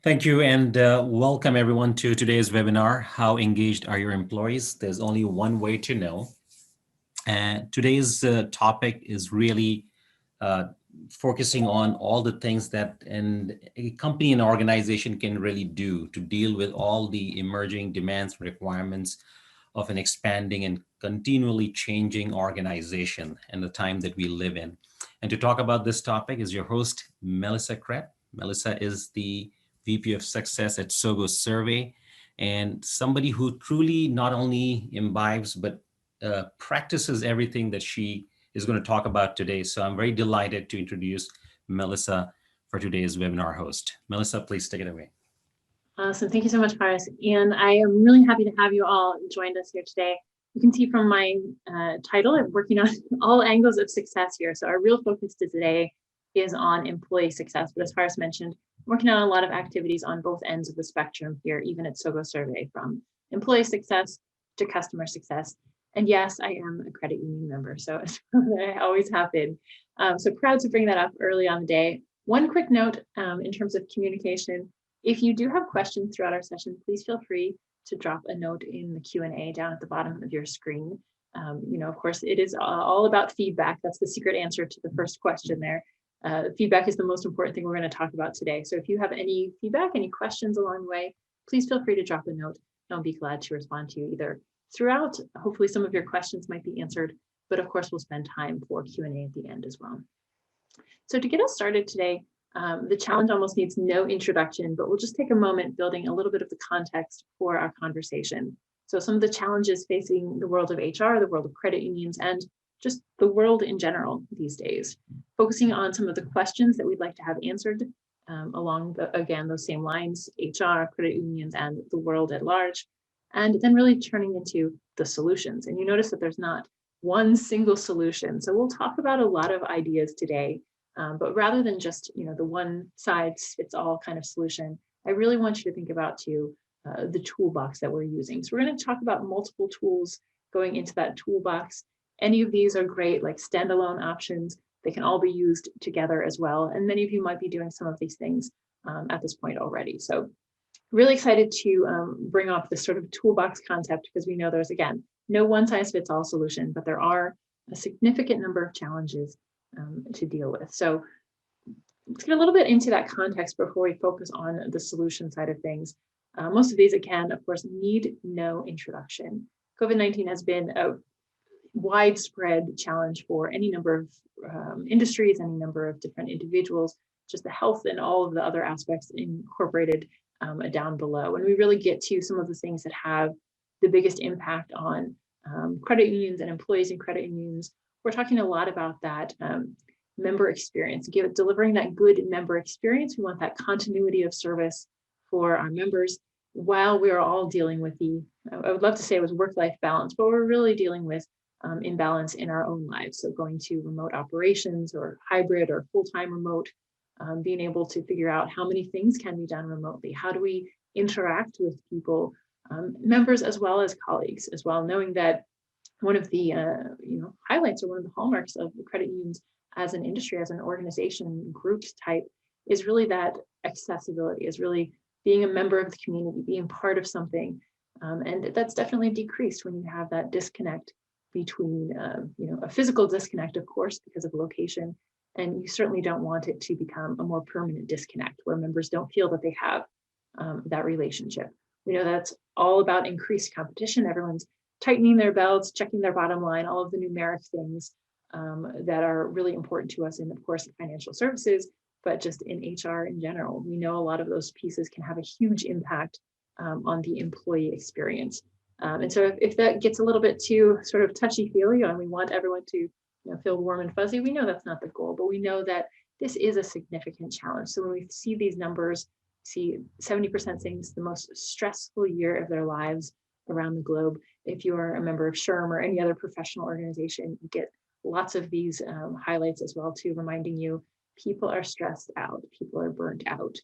Thank you, and welcome everyone to today's webinar, How Engaged Are Your Employees? There's only one way to know. And today's topic is really uh, focusing on all the things that a company and organization can really do to deal with all the emerging demands and requirements of an expanding and continually changing organization and the time that we live in. And to talk about this topic is your host, Melissa Krepp. Melissa is the VP of Success at SoGoSurvey, and somebody who truly not only imbibes but practices everything that she is going to talk about today. So I'm very delighted to introduce Melissa for today's webinar host. Melissa, please take it away. Awesome. Thank you so much, Paris. And I am really happy to have you all joined us here today. You can see from my title, I'm working on all angles of success here. So our real focus today is on employee success. But as Paris mentioned, I'm working on a lot of activities on both ends of the spectrum here, even at SoGoSurvey, from employee success to customer success. And yes, I am a credit union member, so I always have been. So proud to bring that up early on the day. One quick note in terms of communication. If you do have questions throughout our session, please feel free to drop a note in the Q&A down at the bottom of your screen. Of course, it is all about feedback. That's the secret answer to the first question there. Feedback is the most important thing we're going to talk about today. So if you have any feedback, any questions along the way, please feel free to drop a note. I'll be glad to respond to you either throughout. Hopefully some of your questions might be answered, but of course we'll spend time for Q&A at the end as well. So to get us started today, the challenge almost needs no introduction, but we'll just take a moment building a little bit of the context for our conversation. So some of the challenges facing the world of HR, the world of credit unions, and just the world in general these days, focusing on some of the questions that we'd like to have answered along, again, those same lines, HR, credit unions, and the world at large, and then really turning into the solutions. And you notice that there's not one single solution. So we'll talk about a lot of ideas today. But rather than just the one size fits all kind of solution, I really want you to think about the toolbox that we're using. So we're going to talk about multiple tools going into that toolbox. Any of these are great, like standalone options. They can all be used together as well. And many of you might be doing some of these things at this point already. So really excited to bring up this sort of toolbox concept, because we know there's, again, no one size fits all solution, but there are a significant number of challenges to deal with. So let's get a little bit into that context before we focus on the solution side of things. Most of these, again, of course, need no introduction. COVID-19 has been a widespread challenge for any number of industries, any number of different individuals, just the health and all of the other aspects incorporated down below. And we really get to some of the things that have the biggest impact on credit unions and employees in credit unions. We're talking a lot about that member experience, delivering that good member experience. We want that continuity of service for our members while we are all dealing with I would love to say it was work-life balance, but we're really dealing with imbalance in our own lives. So going to remote operations or hybrid or full-time remote, being able to figure out how many things can be done remotely. How do we interact with people, members as well as colleagues as well, knowing that one of the highlights or one of the hallmarks of the credit unions as an industry, as an organization, groups type, is really that accessibility, is really being a member of the community, being part of something. And that's definitely decreased when you have that disconnect between, a physical disconnect, of course, because of location. And you certainly don't want it to become a more permanent disconnect where members don't feel that they have that relationship. We know that's all about increased competition. Everyone's tightening their belts, checking their bottom line, all of the numeric things that are really important to us in, of course, financial services, but just in HR in general. We know a lot of those pieces can have a huge impact on the employee experience. And so if that gets a little bit too sort of touchy-feely and we want everyone to feel warm and fuzzy, we know that's not the goal, but we know that this is a significant challenge. So when we see these numbers, see 70% saying it's the most stressful year of their lives around the globe. If you are a member of SHRM or any other professional organization, you get lots of these highlights as well too, reminding you people are stressed out, people are burnt out,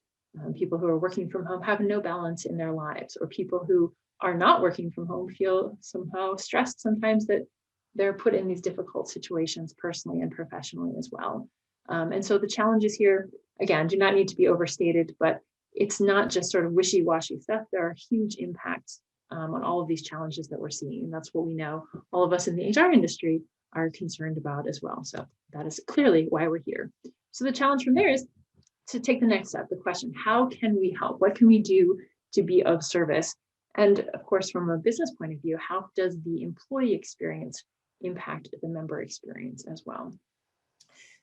people who are working from home have no balance in their lives, or people who are not working from home feel somehow stressed sometimes that they're put in these difficult situations personally and professionally as well. And so the challenges here, again, do not need to be overstated, but it's not just sort of wishy-washy stuff. There are huge impacts on all of these challenges that we're seeing. And that's what we know all of us in the HR industry are concerned about as well. So that is clearly why we're here. So the challenge from there is to take the next step, the question, how can we help? What can we do to be of service? And of course, from a business point of view, how does the employee experience impact the member experience as well?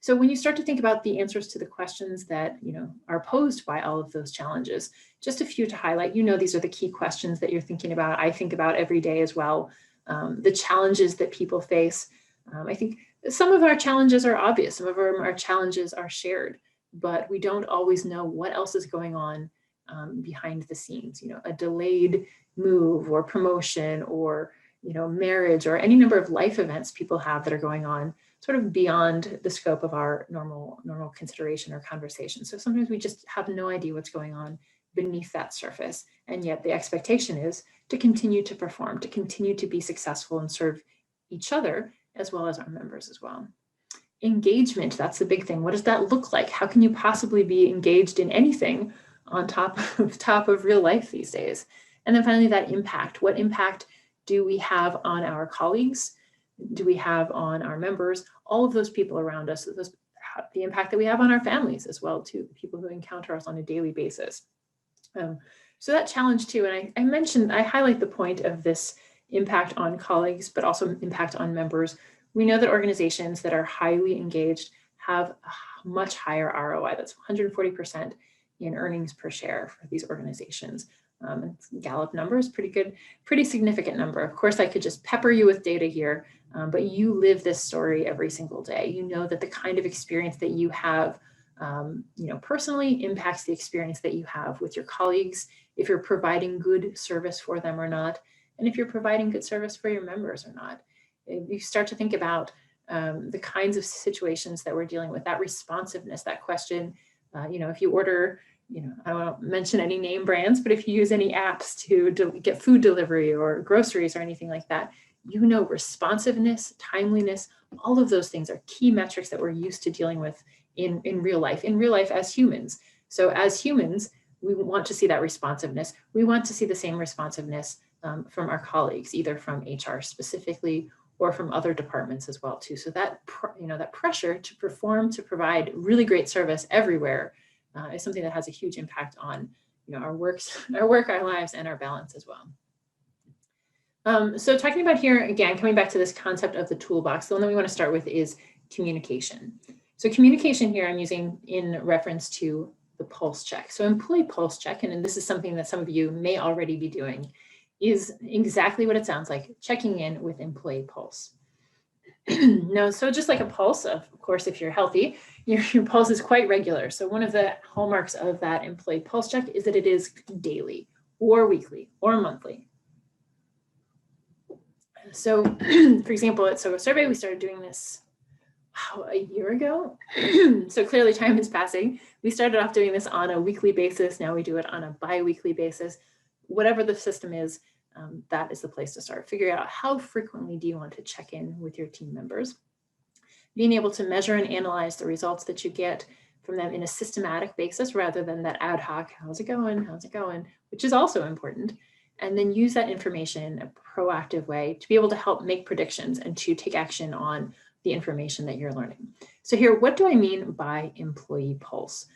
So when you start to think about the answers to the questions that are posed by all of those challenges, just a few to highlight, these are the key questions that you're thinking about. I think about every day as well. The challenges that people face. I think some of our challenges are obvious. Some of our challenges are shared, but we don't always know what else is going on behind the scenes. A delayed move or promotion or marriage or any number of life events people have that are going on sort of beyond the scope of our normal consideration or conversation. So sometimes we just have no idea what's going on beneath that surface. And yet the expectation is to continue to perform, to continue to be successful and serve each other as well as our members as well. Engagement, that's the big thing. What does that look like? How can you possibly be engaged in anything on top of real life these days? And then finally, that impact. What impact do we have on our colleagues? Do we have on our members? All of those people around us, the impact that we have on our families as well, too, the people who encounter us on a daily basis. So that challenge too, and I highlight the point of this impact on colleagues, but also impact on members. We know that organizations that are highly engaged have a much higher ROI. That's 140% in earnings per share for these organizations. Gallup number is pretty good, pretty significant number. Of course, I could just pepper you with data here, but you live this story every single day. You know that the kind of experience that you have, personally impacts the experience that you have with your colleagues, if you're providing good service for them or not, and if you're providing good service for your members or not. You start to think about the kinds of situations that we're dealing with, that responsiveness, that question, if you order, I won't mention any name brands, but if you use any apps to get food delivery or groceries or anything like that, responsiveness, timeliness, all of those things are key metrics that we're used to dealing with in real life as humans. So as humans, we want to see that responsiveness. We want to see the same responsiveness from our colleagues, either from HR specifically or from other departments as well too. So that that pressure to perform, to provide really great service everywhere is something that has a huge impact on our work, our lives, and our balance as well. So talking about here again, coming back to this concept of the toolbox, the one that we want to start with is communication. So communication here I'm using in reference to the pulse check. So employee pulse check, and this is something that some of you may already be doing, is exactly what it sounds like, checking in with employee pulse. No, so just like a pulse, of course, if you're healthy, your pulse is quite regular. So one of the hallmarks of that employee pulse check is that it is daily or weekly or monthly. So for example, at SoGoSurvey, we started doing this a year ago. So clearly time is passing. We started off doing this on a weekly basis. Now we do it on a bi-weekly basis. Whatever the system is, that is the place to start. Figure out how frequently do you want to check in with your team members. Being able to measure and analyze the results that you get from them in a systematic basis rather than that ad hoc, how's it going, which is also important. And then use that information in a proactive way to be able to help make predictions and to take action on the information that you're learning. So here, what do I mean by employee pulse?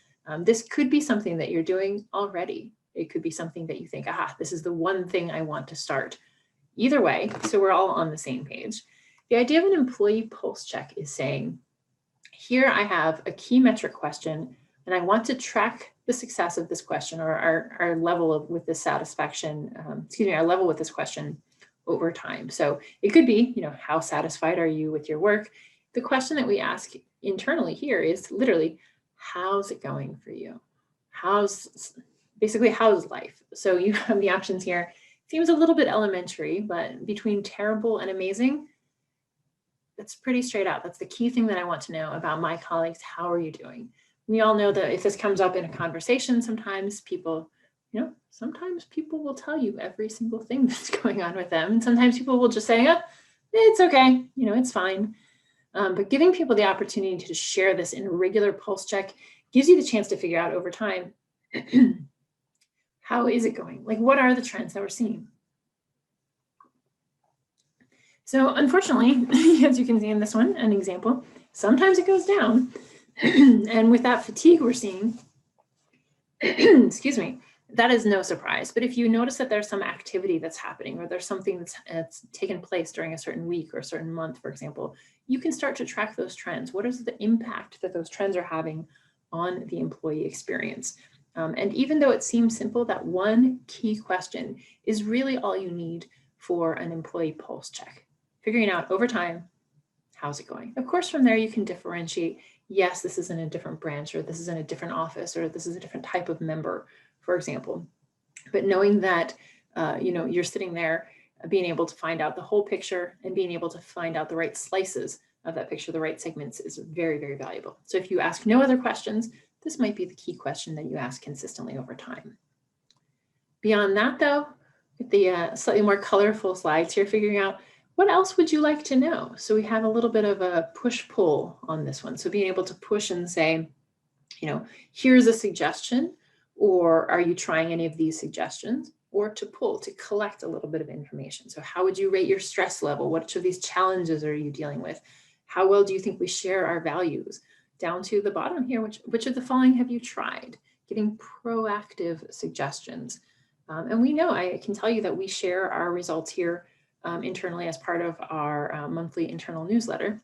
This could be something that you're doing already. It could be something that you think, this is the one thing I want to start. Either way, so we're all on the same page. The idea of an employee pulse check is saying, here I have a key metric question, and I want to track the success of this question or our level with this satisfaction, our level with this question over time. So it could be, how satisfied are you with your work? The question that we ask internally here is literally, how's it going for you? How's life? So you have the options here. Seems a little bit elementary, but between terrible and amazing, that's pretty straight out. That's the key thing that I want to know about my colleagues. How are you doing? We all know that if this comes up in a conversation, sometimes people will tell you every single thing that's going on with them. And sometimes people will just say, it's okay, it's fine. But giving people the opportunity to share this in a regular pulse check gives you the chance to figure out over time, How is it going? Like, what are the trends that we're seeing? So unfortunately, as you can see in this one, an example, sometimes it goes down. And with that fatigue we're seeing, excuse me, that is no surprise. But if you notice that there's some activity that's happening, or there's something that's taken place during a certain week or a certain month, for example, you can start to track those trends. What is the impact that those trends are having on the employee experience? And even though it seems simple, that one key question is really all you need for an employee pulse check. Figuring out over time, how's it going? Of course, from there you can differentiate, yes, this is in a different branch, or this is in a different office, or this is a different type of member, for example. But knowing that, you're sitting there being able to find out the whole picture and being able to find out the right slices of that picture, the right segments, is very, very valuable. So if you ask no other questions, this might be the key question that you ask consistently over time. Beyond that, though, with the slightly more colorful slides here, figuring out what else would you like to know? So we have a little bit of a push-pull on this one. So being able to push and say, here's a suggestion, or are you trying any of these suggestions? Or to pull, to collect a little bit of information. So how would you rate your stress level? Which of these challenges are you dealing with? How well do you think we share our values? Down to the bottom here, which of the following have you tried? Giving proactive suggestions. And we know, I can tell you that we share our results here internally as part of our monthly internal newsletter.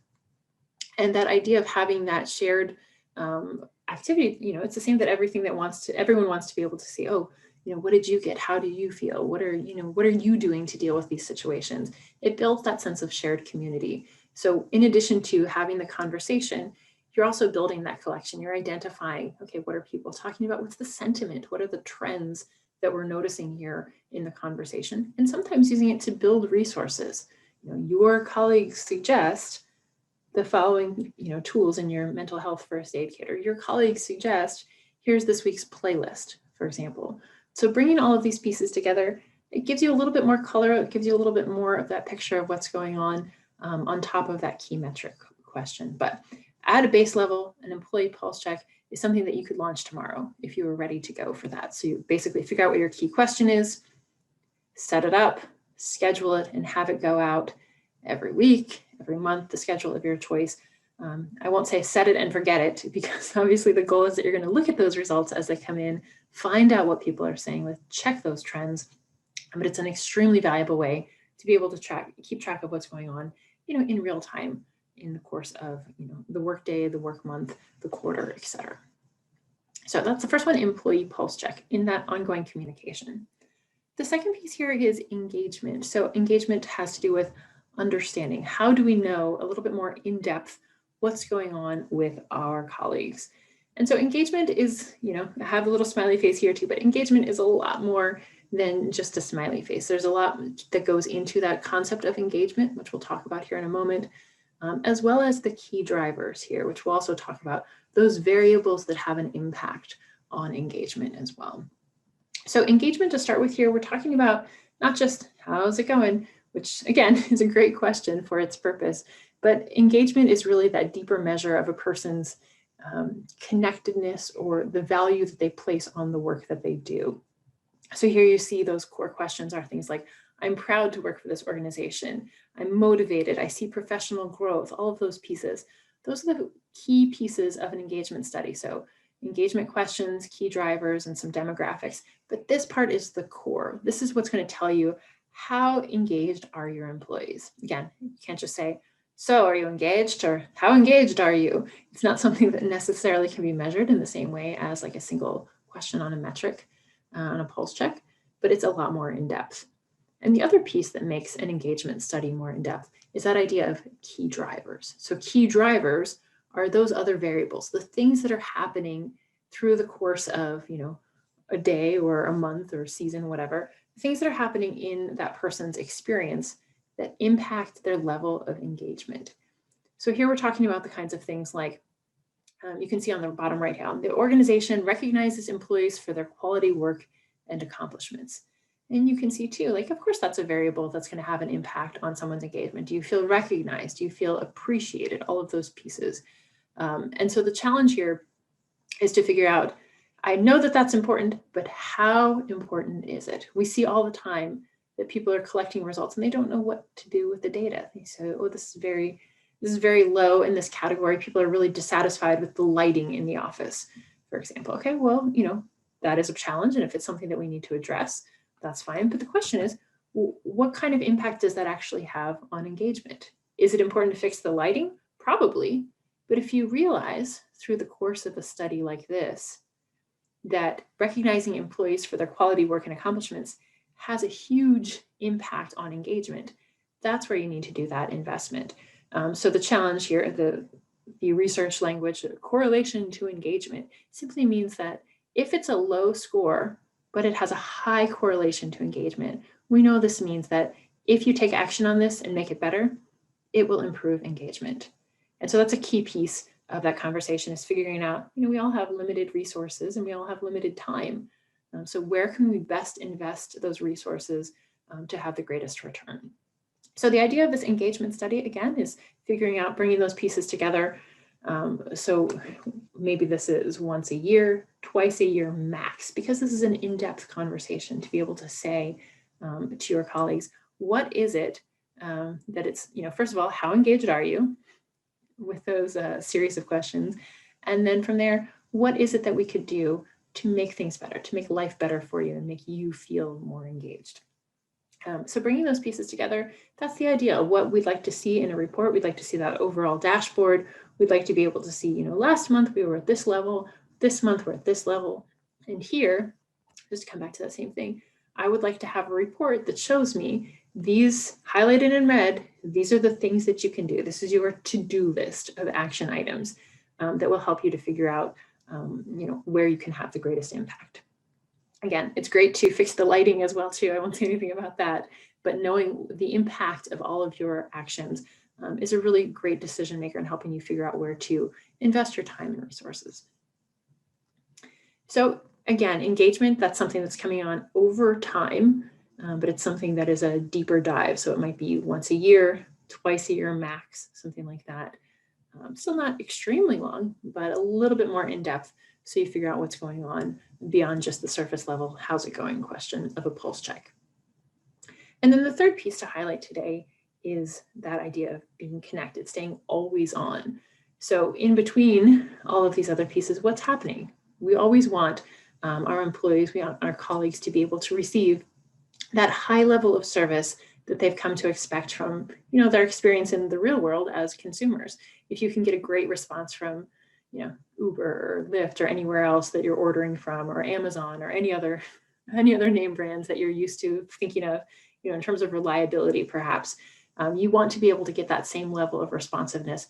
And that idea of having that shared activity, it's the same that everyone wants to be able to see, oh, what did you get? How do you feel? What are you doing to deal with these situations? It builds that sense of shared community. So in addition to having the conversation, you're also building that collection. You're identifying, okay, what are people talking about? What's the sentiment? What are the trends that we're noticing here in the conversation? And sometimes using it to build resources. Your colleagues suggest the following tools in your mental health first aid kit, or your colleagues suggest, here's this week's playlist, for example. So bringing all of these pieces together, it gives you a little bit more color. It gives you a little bit more of that picture of what's going on top of that key metric question. But at a base level, an employee pulse check is something that you could launch tomorrow if you were ready to go for that. So you basically figure out what your key question is, set it up, schedule it, and have it go out every week, every month, the schedule of your choice. I won't say set it and forget it, because obviously the goal is that you're going to look at those results as they come in, find out what people are saying, check those trends. But it's an extremely valuable way to be able to keep track of what's going on, in real time in the course of, the work day, the work month, the quarter, et cetera. So that's the first one, employee pulse check, in that ongoing communication. The second piece here is engagement. So engagement has to do with understanding. How do we know a little bit more in depth what's going on with our colleagues? And so engagement is, I have a little smiley face here too, but engagement is a lot more than just a smiley face. There's a lot that goes into that concept of engagement, which we'll talk about here in a moment, as well as the key drivers here, which we'll also talk about, those variables that have an impact on engagement as well. So engagement, to start with here, we're talking about not just how's it going, which again is a great question for its purpose, but engagement is really that deeper measure of a person's connectedness, or the value that they place on the work that they do. So here you see those core questions are things like, I'm proud to work for this organization, I'm motivated, I see professional growth, all of those pieces. Those are the key pieces of an engagement study. So engagement questions, key drivers, and some demographics. But this part is the core. This is what's going to tell you, how engaged are your employees? Again, you can't just say, so are you engaged, or how engaged are you? It's not something that necessarily can be measured in the same way as like a single question on a metric, on a pulse check, but it's a lot more in depth. And the other piece that makes an engagement study more in depth is that idea of key drivers. So key drivers are those other variables, the things that are happening through the course of, a day or a month or a season, whatever, things that are happening in that person's experience that impact their level of engagement. So here we're talking about the kinds of things like, you can see on the bottom right hand, the organization recognizes employees for their quality work and accomplishments. And you can see too, like, of course, that's a variable that's going to have an impact on someone's engagement. Do you feel recognized? Do you feel appreciated? All of those pieces. And so the challenge here is to figure out, I know that that's important, but how important is it? We see all the time that people are collecting results and they don't know what to do with the data. They say, oh, this is very low in this category. People are really dissatisfied with the lighting in the office, for example. Okay, well, that is a challenge. And if it's something that we need to address, that's fine. But the question is, what kind of impact does that actually have on engagement? Is it important to fix the lighting? Probably. But if you realize through the course of a study like this, that recognizing employees for their quality work and accomplishments has a huge impact on engagement, that's where you need to do that investment. So the challenge here, the research language, correlation to engagement, simply means that if it's a low score, but it has a high correlation to engagement, we know this means that if you take action on this and make it better, it will improve engagement. And so that's a key piece of that conversation, is figuring out, we all have limited resources and we all have limited time. So where can we best invest those resources to have the greatest return? So the idea of this engagement study, again, is figuring out, bringing those pieces together. So maybe this is once a year, twice a year max, because this is an in-depth conversation to be able to say to your colleagues, what is it that it's, first of all, how engaged are you with those series of questions? And then from there, what is it that we could do to make things better, to make life better for you and make you feel more engaged? So bringing those pieces together, that's the idea of what we'd like to see in a report. We'd like to see that overall dashboard. We'd like to be able to see, last month we were at this level, this month we're at this level. And here, just to come back to that same thing, I would like to have a report that shows me these highlighted in red. These are the things that you can do. This is your to-do list of action items that will help you to figure out, where you can have the greatest impact. Again, it's great to fix the lighting as well too. I won't say anything about that, but knowing the impact of all of your actions is a really great decision maker in helping you figure out where to invest your time and resources. So again, engagement, that's something that's coming on over time, but it's something that is a deeper dive. So it might be once a year, twice a year max, something like that. Still not extremely long, but a little bit more in depth, so you figure out what's going on beyond just the surface level, how's it going question of a pulse check. And then the third piece to highlight today is that idea of being connected, staying always on. So in between all of these other pieces, what's happening? We always want our employees, we want our colleagues to be able to receive that high level of service that they've come to expect from, their experience in the real world as consumers. If you can get a great response from, Uber or Lyft or anywhere else that you're ordering from, or Amazon or any other name brands that you're used to thinking of, in terms of reliability, perhaps, you want to be able to get that same level of responsiveness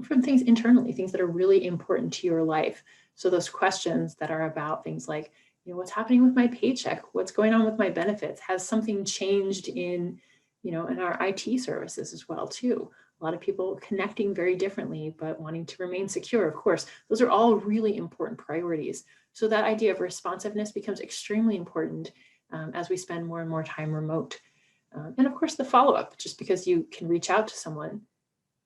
from things internally, things that are really important to your life. So those questions that are about things like, what's happening with my paycheck? What's going on with my benefits? Has something changed in our IT services as well too? A lot of people connecting very differently, but wanting to remain secure. Of course, those are all really important priorities. So that idea of responsiveness becomes extremely important as we spend more and more time remote. And of course, the follow-up, just because you can reach out to someone,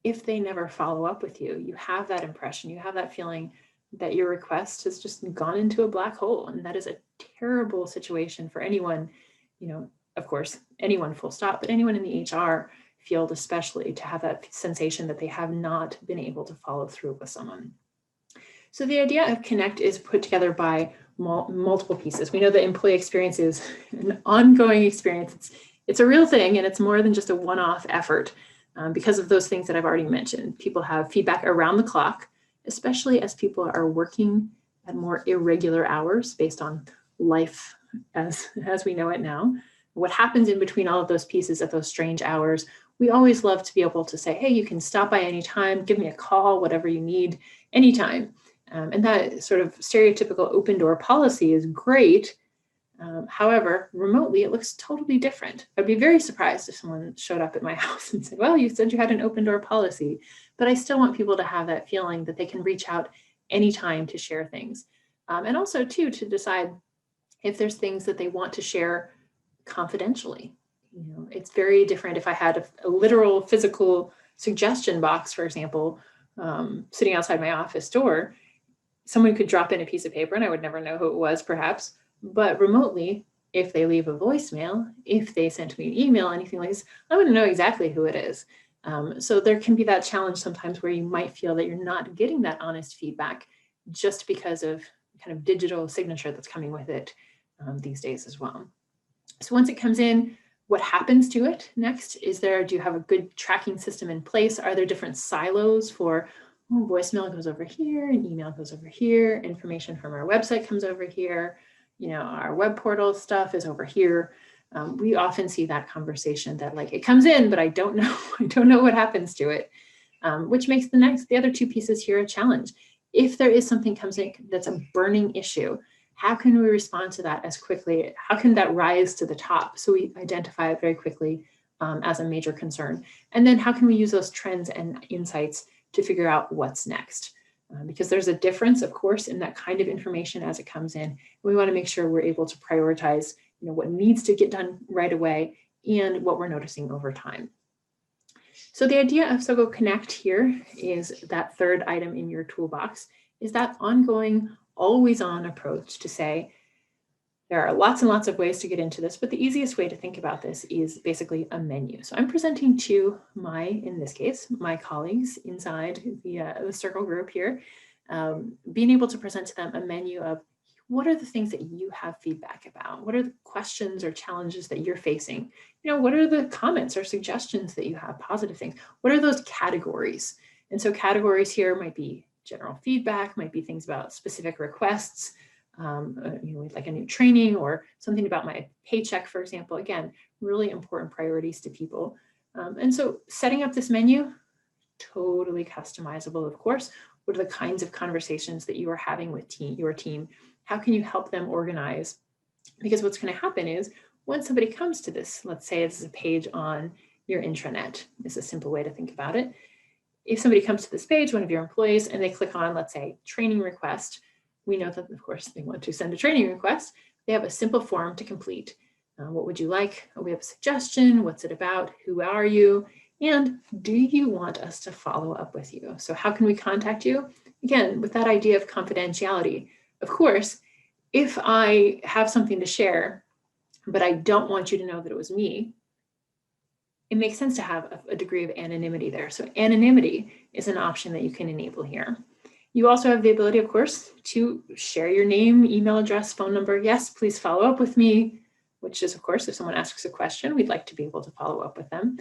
if they never follow up with you, you have that impression, you have that feeling that your request has just gone into a black hole. And that is a terrible situation for anyone, of course, anyone full stop, but anyone in the HR field, especially, to have that sensation that they have not been able to follow through with someone. So the idea of Connect is put together by multiple pieces. We know that employee experience is an ongoing experience. It's a real thing, and it's more than just a one-off effort because of those things that I've already mentioned. People have feedback around the clock, especially as people are working at more irregular hours based on life as we know it now. What happens in between all of those pieces at those strange hours, we always love to be able to say, hey, you can stop by anytime, give me a call, whatever you need, anytime. And that sort of stereotypical open door policy is great. However, remotely, it looks totally different. I'd be very surprised if someone showed up at my house and said, well, you said you had an open door policy, but I still want people to have that feeling that they can reach out anytime to share things. And also, too, to decide if there's things that they want to share confidentially. It's very different if I had a literal physical suggestion box, for example, sitting outside my office door. someone could drop in a piece of paper and I would never know who it was perhaps, but remotely, if they leave a voicemail, if they sent me an email, anything like this, I'm going to know exactly who it is. So there can be that challenge sometimes where you might feel that you're not getting that honest feedback just because of kind of digital signature that's coming with it these days as well. So once it comes in, what happens to it next? Do you have a good tracking system in place? Are there different silos for voicemail goes over here and email goes over here, information from our website comes over here, our web portal stuff is over here. We often see that conversation that like it comes in, but I don't know what happens to it, which makes the other two pieces here a challenge. If there is something comes in that's a burning issue, how can we respond to that as quickly? How can that rise to the top so we identify it very quickly as a major concern? And then how can we use those trends and insights to figure out what's next? Because there's a difference, of course, in that kind of information as it comes in. We want to make sure we're able to prioritize what needs to get done right away and what we're noticing over time. So the idea of SoGo Connect here is that third item in your toolbox, is that ongoing, always on approach to say, there are lots and lots of ways to get into this, but the easiest way to think about this is basically a menu. So I'm presenting to in this case, my colleagues inside the circle group here, being able to present to them a menu of what are the things that you have feedback about? What are the questions or challenges that you're facing? What are the comments or suggestions that you have, positive things? What are those categories? And so categories here might be general feedback, might be things about specific requests, like a new training or something about my paycheck, for example. Again, really important priorities to people. And so setting up this menu, totally customizable, of course. What are the kinds of conversations that you are having with your team? How can you help them organize? Because what's going to happen is when somebody comes to this, let's say this is a page on your intranet, is a simple way to think about it. If somebody comes to this page, one of your employees, and they click on, let's say, training request, we know that, of course, they want to send a training request. They have a simple form to complete. What would you like? We have a suggestion. What's it about? Who are you? And do you want us to follow up with you? So how can we contact you? Again, with that idea of confidentiality. Of course, if I have something to share, but I don't want you to know that it was me, it makes sense to have a degree of anonymity there. So anonymity is an option that you can enable here. You also have the ability, of course, to share your name, email address, phone number. Yes, please follow up with me, which is, of course, if someone asks a question, we'd like to be able to follow up with them.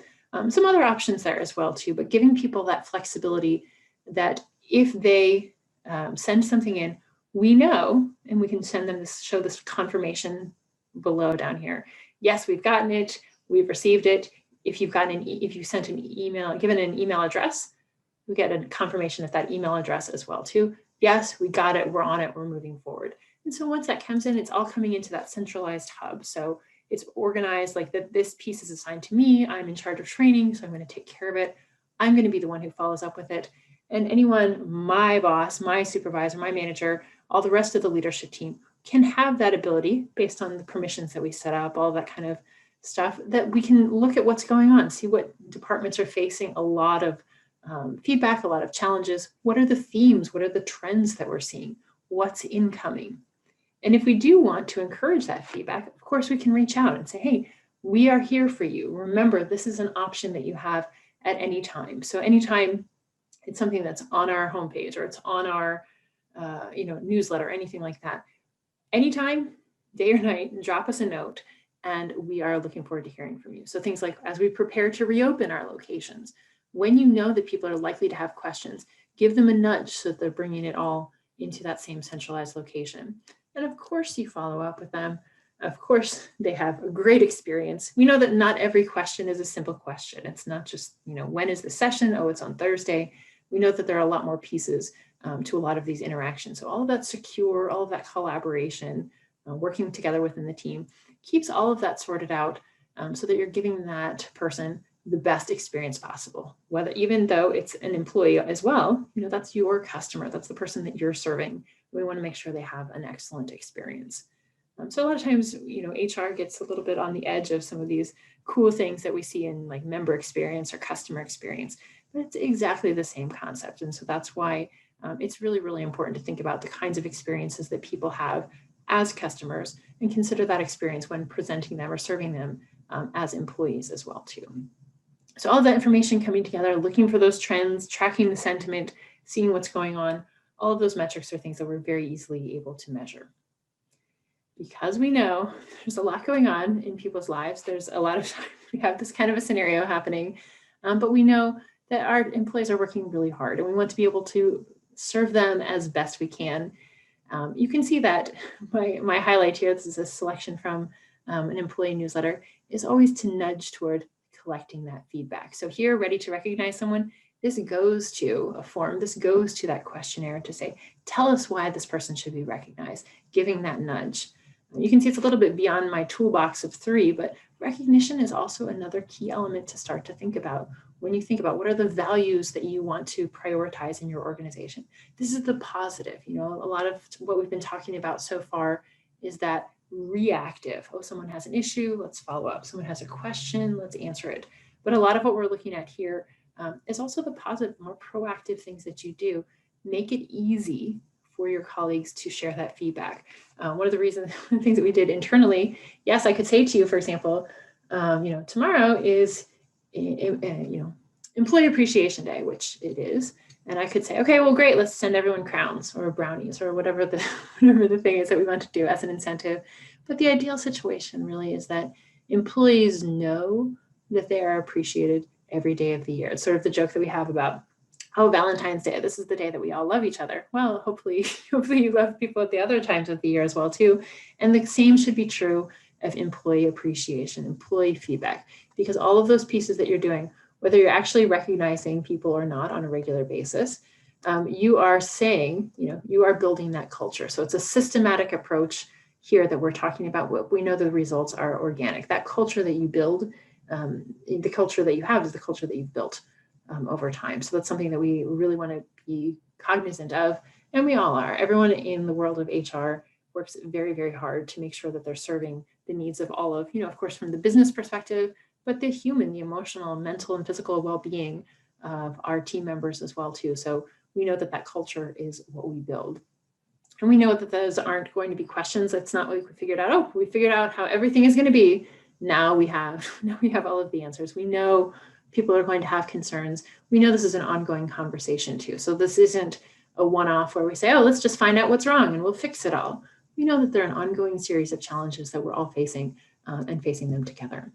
Some other options there as well, too, but giving people that flexibility that if they send something in, we know, and we can send them show this confirmation below down here. Yes, we've gotten it. We've received it. If you sent an email, given an email address, we get a confirmation of that email address as well too. Yes, we got it, we're on it, we're moving forward. And so once that comes in, it's all coming into that centralized hub. So it's organized like that. This piece is assigned to me. I'm in charge of training, so I'm going to take care of it. I'm going to be the one who follows up with it. And anyone, my boss, my supervisor, my manager, all the rest of the leadership team can have that ability based on the permissions that we set up, all that kind of stuff, that we can look at what's going on, see what departments are facing a lot of feedback, a lot of challenges. What are the themes? What are the trends that we're seeing? What's incoming? And if we do want to encourage that feedback, of course, we can reach out and say, hey, we are here for you. Remember, this is an option that you have at any time. So anytime it's something that's on our homepage or it's on our newsletter, anything like that, anytime, day or night, drop us a note. And we are looking forward to hearing from you. So things like as we prepare to reopen our locations, when you know that people are likely to have questions, give them a nudge so that they're bringing it all into that same centralized location. And of course, you follow up with them. Of course, they have a great experience. We know that not every question is a simple question. It's not just, when is the session? Oh, it's on Thursday. We know that there are a lot more pieces to a lot of these interactions. So all of that secure, all of that collaboration, working together within the team keeps all of that sorted out so that you're giving that person the best experience possible, even though it's an employee as well, that's your customer, that's the person that you're serving. We want to make sure they have an excellent experience. So a lot of times, HR gets a little bit on the edge of some of these cool things that we see in like member experience or customer experience, but it's exactly the same concept. And so that's why it's really, really important to think about the kinds of experiences that people have as customers and consider that experience when presenting them or serving them as employees as well too. So all of that information coming together, looking for those trends, tracking the sentiment, seeing what's going on, all of those metrics are things that we're very easily able to measure. Because we know there's a lot going on in people's lives, there's a lot of time we have this kind of a scenario happening, but we know that our employees are working really hard and we want to be able to serve them as best we can. You can see that my highlight here, this is a selection from an employee newsletter, is always to nudge toward collecting that feedback. So here, ready to recognize someone, this goes to a form, this goes to that questionnaire to say, tell us why this person should be recognized, giving that nudge. You can see it's a little bit beyond my toolbox of 3, but recognition is also another key element to start to think about when you think about what are the values that you want to prioritize in your organization. This is the positive. You know, a lot of what we've been talking about so far is that reactive. Oh, someone has an issue, let's follow up. Someone has a question, let's answer it. But a lot of what we're looking at here is also the positive, more proactive things that you do. Make it easy for your colleagues to share that feedback. One of the things that we did internally, yes, I could say to you, for example, tomorrow is, Employee Appreciation Day, which it is. And I could say, okay, well, great, let's send everyone crowns or brownies or whatever the thing is that we want to do as an incentive. But the ideal situation really is that employees know that they are appreciated every day of the year. It's sort of the joke that we have about, oh, Valentine's Day, this is the day that we all love each other. Well, hopefully you love people at the other times of the year as well too. And the same should be true of employee appreciation, employee feedback, because all of those pieces that you're doing, whether you're actually recognizing people or not on a regular basis, you are saying, you are building that culture. So it's a systematic approach here that we're talking about. What we know the results are organic. That culture that you build, the culture that you have is the culture that you've built over time. So that's something that we really want to be cognizant of. And we all are. Everyone in the world of HR works very, very hard to make sure that they're serving the needs of all of, of course, from the business perspective, but the human, the emotional, mental, and physical well-being of our team members as well, too. So we know that culture is what we build. And we know that those aren't going to be questions. That's not what we figured out. Oh, we figured out how everything is going to be. Now we have all of the answers. We know people are going to have concerns. We know this is an ongoing conversation too. So this isn't a one-off where we say, oh, let's just find out what's wrong and we'll fix it all. We know that they're an ongoing series of challenges that we're all facing and facing them together.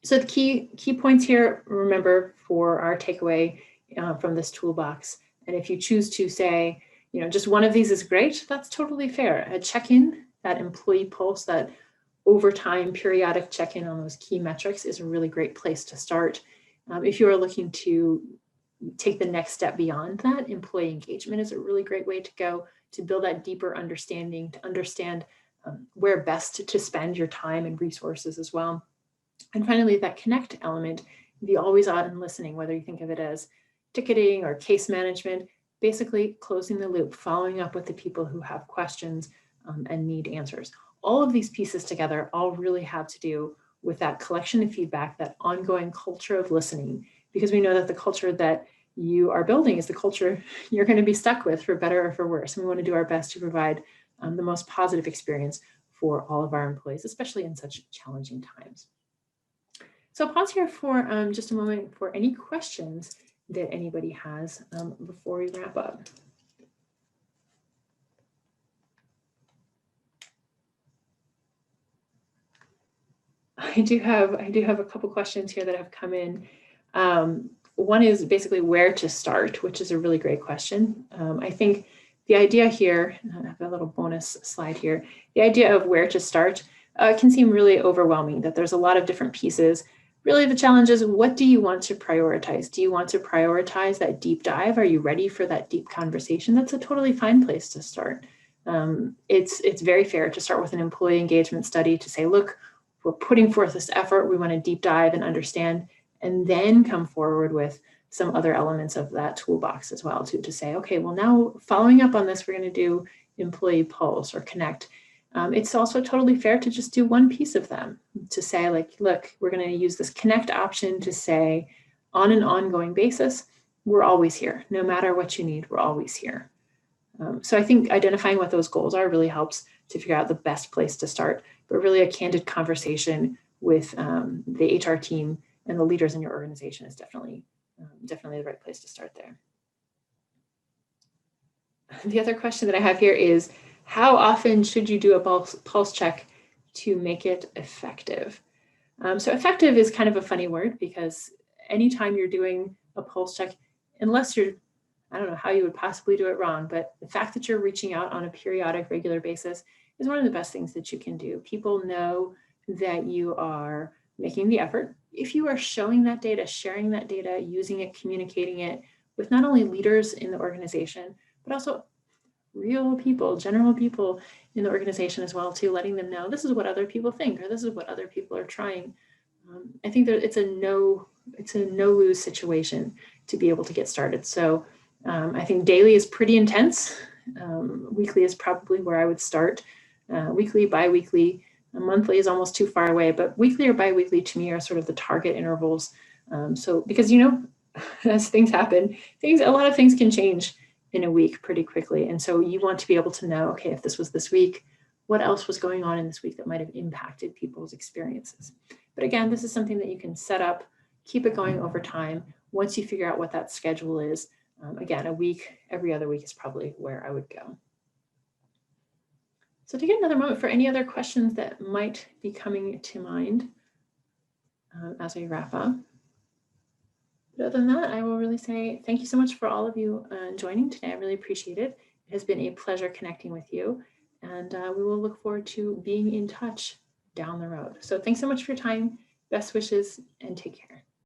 So the key points here, remember, for our takeaway from this toolbox. And if you choose to say, just one of these is great, that's totally fair. A check-in, that employee pulse, that over time periodic check-in on those key metrics is a really great place to start. If you are looking to take the next step beyond that, employee engagement is a really great way to go to build that deeper understanding, to understand where best to spend your time and resources as well. And finally, that connect element, the always on listening, whether you think of it as ticketing or case management, basically closing the loop, following up with the people who have questions and need answers. All of these pieces together all really have to do with that collection of feedback, that ongoing culture of listening, because we know that the culture that you are building is the culture you're going to be stuck with for better or for worse. And we want to do our best to provide the most positive experience for all of our employees, especially in such challenging times. So I'll pause here for just a moment for any questions that anybody has before we wrap up. I do have a couple questions here that have come in. One is basically where to start, which is a really great question. I think the idea here, I have a little bonus slide here, the idea of where to start can seem really overwhelming, that there's a lot of different pieces. Really the challenge is, what do you want to prioritize? Do you want to prioritize that deep dive? Are you ready for that deep conversation? That's a totally fine place to start. It's very fair to start with an employee engagement study to say, look, we're putting forth this effort, we want to deep dive and understand, and then come forward with some other elements of that toolbox as well to say, okay, well, now following up on this, we're going to do employee pulse or connect. It's also totally fair to just do one piece of them, to say, like, look, we're going to use this connect option to say, on an ongoing basis, we're always here. No matter what you need, we're always here. So I think identifying what those goals are really helps to figure out the best place to start, but really a candid conversation with the HR team and the leaders in your organization is definitely the right place to start there. The other question that I have here is, how often should you do a pulse check to make it effective? So effective is kind of a funny word, because anytime you're doing a pulse check, unless you're, I don't know how you would possibly do it wrong, but the fact that you're reaching out on a periodic, regular basis is one of the best things that you can do. People know that you are making the effort. If you are showing that data, sharing that data, using it, communicating it with not only leaders in the organization, but also real people, general people in the organization as well, too, letting them know this is what other people think, or this is what other people are trying. I think that it's a no lose situation to be able to get started. So I think daily is pretty intense. Weekly is probably where I would start. Weekly, bi-weekly, monthly is almost too far away, but weekly or bi-weekly to me are sort of the target intervals. So because, you know, as things happen, a lot of things can change in a week pretty quickly. And so you want to be able to know, okay, if this was this week, what else was going on in this week that might have impacted people's experiences? But again, this is something that you can set up, keep it going over time. Once you figure out what that schedule is, again, a week, every other week is probably where I would go. So take another moment for any other questions that might be coming to mind as we wrap up. But other than that, I will really say thank you so much for all of you joining today. I really appreciate it. It has been a pleasure connecting with you, and we will look forward to being in touch down the road. So thanks so much for your time. Best wishes and take care.